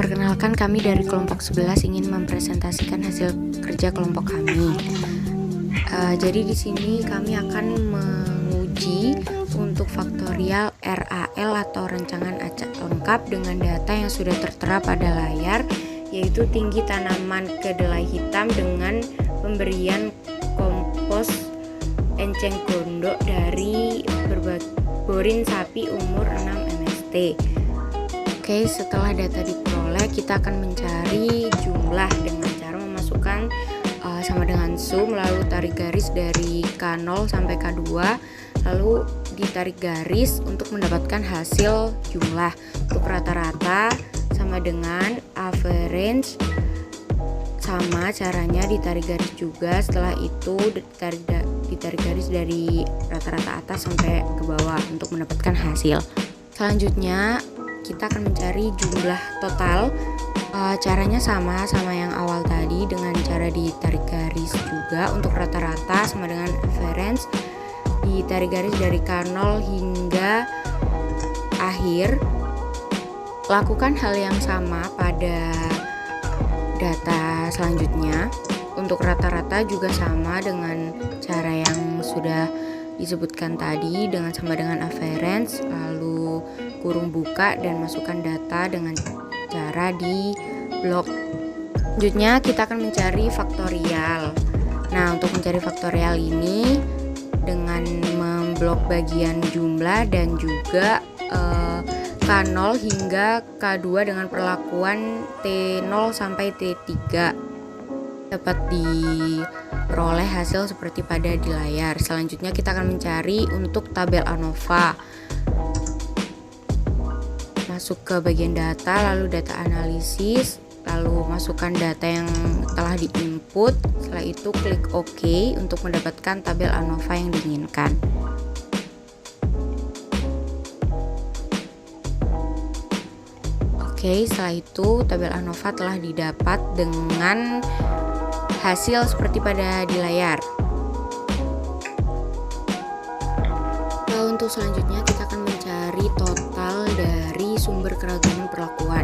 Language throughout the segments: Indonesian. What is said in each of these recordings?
Perkenalkan, kami dari kelompok 11 ingin mempresentasikan hasil kerja kelompok kami. Jadi di sini kami akan menguji untuk faktorial RAL atau rancangan acak lengkap dengan data yang sudah tertera pada layar, yaitu tinggi tanaman kedelai hitam dengan pemberian kompos enceng gondok dari borin sapi umur 6 MST. Oke, setelah data diperoleh, kita akan mencari jumlah dengan cara memasukkan sama dengan sum, lalu tarik garis dari K0 sampai K2, lalu ditarik garis untuk mendapatkan hasil jumlah. Untuk rata-rata sama dengan average, sama caranya ditarik garis juga. Setelah itu ditarik garis dari rata-rata atas sampai ke bawah untuk mendapatkan hasil. Selanjutnya kita akan mencari jumlah total. Caranya sama yang awal tadi, dengan cara ditarik garis juga. Untuk rata-rata sama dengan average, ditarik garis dari K0 hingga akhir. Lakukan hal yang sama pada data selanjutnya. Untuk rata-rata juga sama dengan cara yang sudah disebutkan tadi, dengan sama dengan average, lalu kurung buka dan masukkan data dengan cara di blok. Selanjutnya kita akan mencari faktorial. Nah, untuk mencari faktorial ini dengan memblok bagian jumlah dan juga K0 hingga K2 dengan perlakuan T0 sampai T3 dapat diperoleh hasil seperti pada di layar. Selanjutnya kita akan mencari untuk tabel ANOVA. Masuk ke bagian data, lalu data analisis, lalu masukkan data yang telah diinput. Setelah itu klik OK untuk mendapatkan tabel ANOVA yang diinginkan. Oke, setelah itu tabel ANOVA telah didapat dengan hasil seperti pada di layar. Untuk selanjutnya kita akan mencari total dari sumber keragaman perlakuan.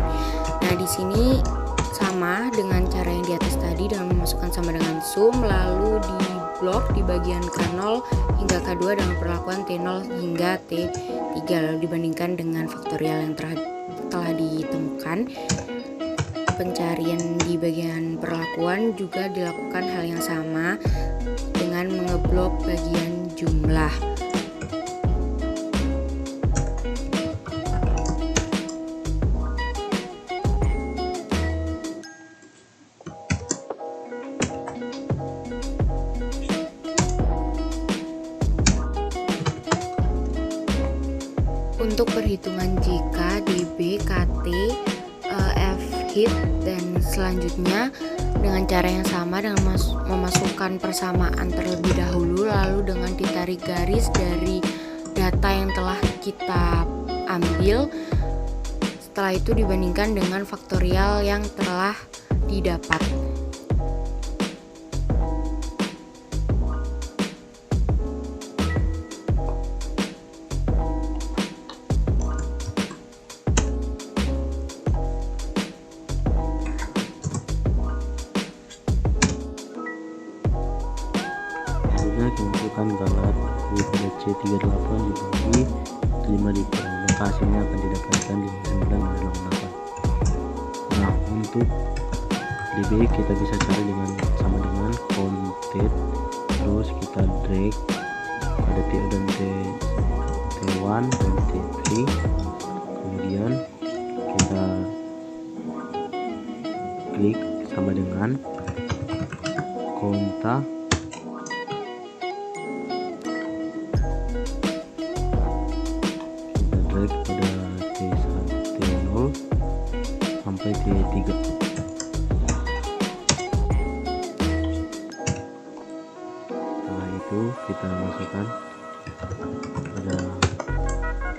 Nah, di sini sama dengan cara yang di atas tadi, dengan memasukkan sama dengan sum, lalu di blok di bagian K0 hingga K2 dengan perlakuan T0 hingga T3, lalu dibandingkan dengan faktorial yang telah ditemukan. Pencarian di bagian perlakuan juga dilakukan hal yang sama dengan mengeblok bagian jumlah. Untuk perhitungan jika DB, KT, F-hit dan selanjutnya dengan cara yang sama, dengan memasukkan persamaan terlebih dahulu, lalu dengan ditarik garis dari data yang telah kita ambil. Setelah itu dibandingkan dengan faktorial yang telah didapat. Masukkan galat daripada C38 dibagi 5 dikurang, maka hasilnya akan didapatkan 59,8. Nah, untuk DB kita bisa cari sama dengan content, terus kita drag pada T dan T1 dan T3, kemudian kita klik sama dengan konta, drag pada T0 sampai T3. Setelah itu kita masukkan pada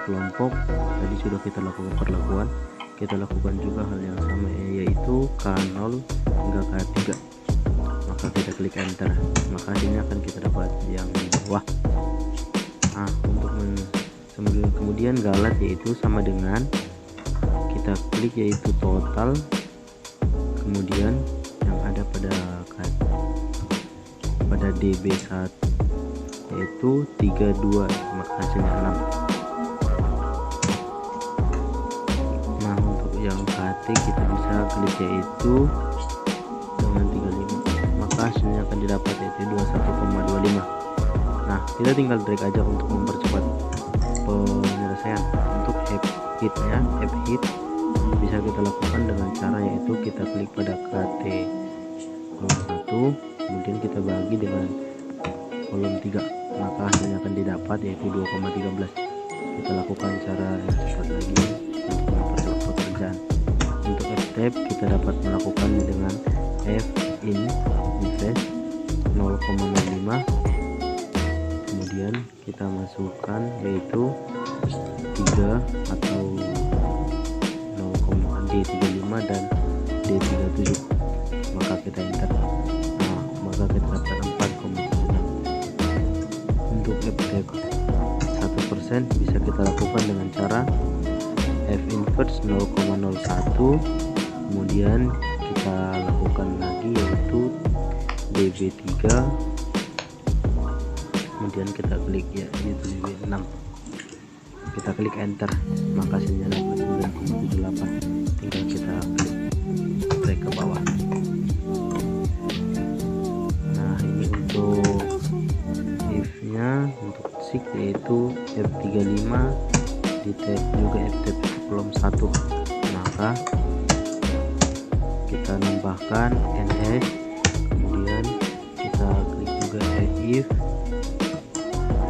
kelompok. Tadi sudah kita lakukan perlakuan, kita lakukan juga hal yang sama, yaitu K0 hingga K3. Maka kita klik enter, maka hasilnya akan kita dapat yang di bawah. Nah, untuk kemudian galat yaitu sama dengan kita klik yaitu total kemudian yang ada pada DB1 yaitu 32, maka hasilnya 6. Nah untuk yang KT kita bisa klik yaitu dengan 35, maka hasilnya akan didapat yaitu 21,25. Nah kita tinggal drag aja untuk mempercepat penyelesaian. Untuk hit bisa kita lakukan dengan cara yaitu kita klik pada KT kolom 1, kemudian kita bagi dengan kolom 3, maka hasilnya akan didapat yaitu 2,13. Kita lakukan cara yang cepat lagi untuk mempercepat pekerjaan. Untuk F-tab kita dapat melakukannya dengan F-invest 0,05, kemudian kita masukkan yaitu 3 atau D35 dan D37, maka kita enter. Nah maka kita dapat 4,76. Untuk F-tab 1% bisa kita lakukan dengan cara F-inverse 0,01, kemudian kita lakukan lagi yaitu DB3, kemudian kita klik ya yaitu DB6, kita klik enter, maka hasilnya dapat 9,78. tinggal kita klik drag ke bawah. Nah ini untuk if nya, untuk seek yaitu F35 di tab juga F-tab kolom 1, maka kita nambahkan ns, kemudian kita klik juga if,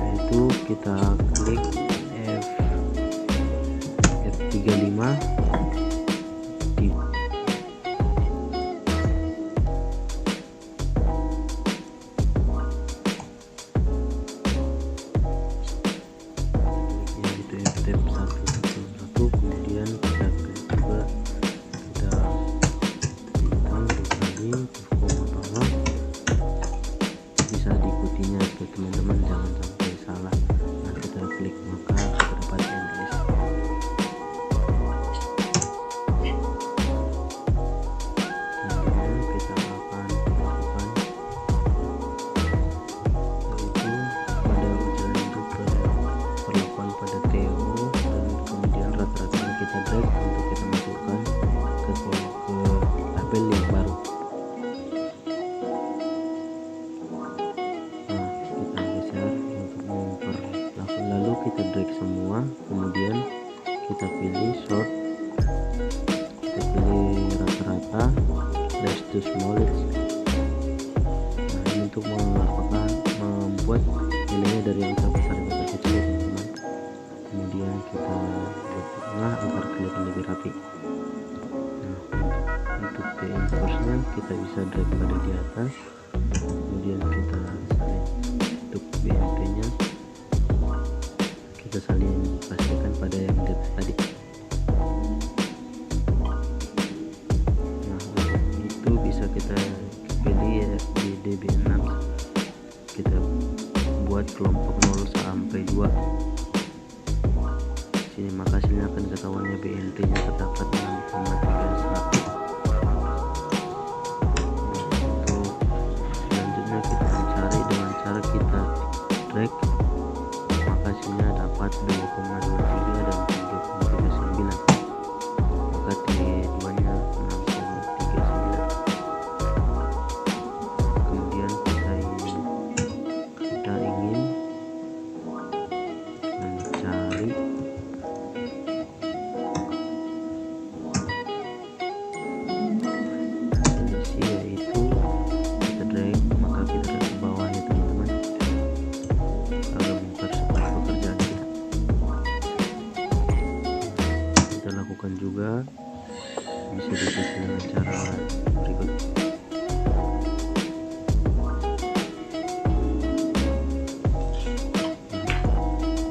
yaitu kita klik F35 di yaitu F-tab 1, kemudian kita klik juga kita bintang kali koma bawah, bisa diikutinya ke teman-teman, jangan sampai salah. Nah kita klik maka terdapat ns. Kemudian kita akan lakukan yaitu pada ujian untuk perlakuan pada TO, dan kemudian rata-rata yang kita drag untuk kita masukkan ke tabel yang baru. Nah kita geser untuk memperlakukan, lalu kita drag semua, kemudian kita pilih sort, kita pilih rata-rata less to smallest. Nah ini untuk membuat nilainya dari yang terbesar ke terkecil, teman-teman. Kemudian kita buat tengah agar kelihatan lebih rapi. Nah untuk T-inverse nya kita bisa drag pada di atas, kemudian kita salin. Untuk BNP nya kita salin pastikan pada yang di atas tadi. Nah untuk itu bisa kita pilih ya, di DB6 kita buat kelompok 0 sampai 2 sini, maka hasilnya akan ketahuannya BNT nya terdapat 6,31. Untuk selanjutnya kita mencari dengan cara kita drag, maka hasilnya dapat 2,23 dan 3,39, maka T2 nya 6,39. Kemudian kita ingin mencari selisih, yaitu kita drag, maka kita drag ke bawah ya teman-teman, agar mempercepat pekerjaan kita. Kita lakukan juga bisa dibuat dengan cara berikut.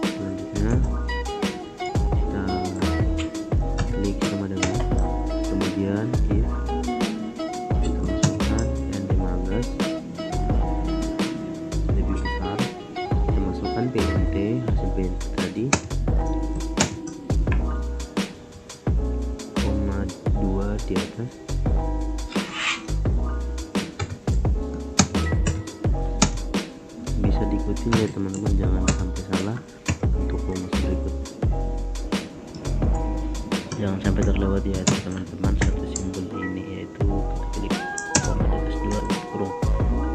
Selanjutnya kita klik sama dengan, kemudian if kita masukkan N15 lebih besar, kita masukkan PNT, hasil PNT tadi 0,2 di atas, spasi ya teman-teman, jangan sampai salah untuk rumus berikut, jangan sampai terlewat ya teman-teman. Satu simbol ini yaitu kita klik koma di atas 2 kurung,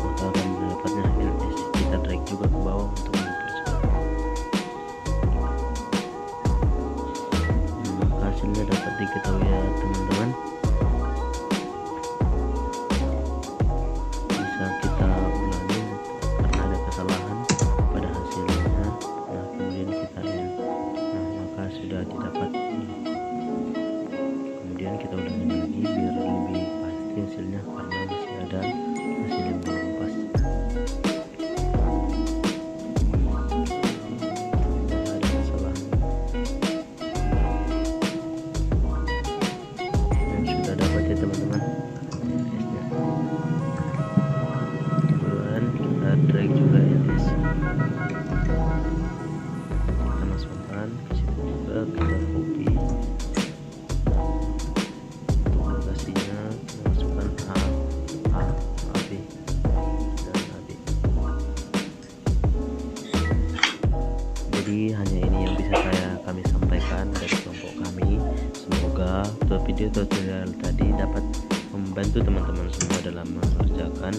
maka akan mendapatnya LS. Kita drag juga ke bawah untuk mempercepat. Maka hasilnya dapat diketahui ya teman-teman. Bisa kita ulangi karena ada kesalahan pada hasilnya. Nah kemudian kita end. Nah maka sudah didapat. Kemudian kita ulangi lagi biar lebih pasti hasilnya, karena masih ada hasil yang belum pas. Ada kesalahan yang sudah dapat ya teman-teman. Kemudian kita drag juga LS, kita masukkan ke situ juga, kita copy lokasinya, masukkan A, B dan AB. Jadi hanya ini yang bisa kami sampaikan dari kelompok kami. Semoga video tutorial tadi dapat membantu teman-teman semua dalam mengerjakan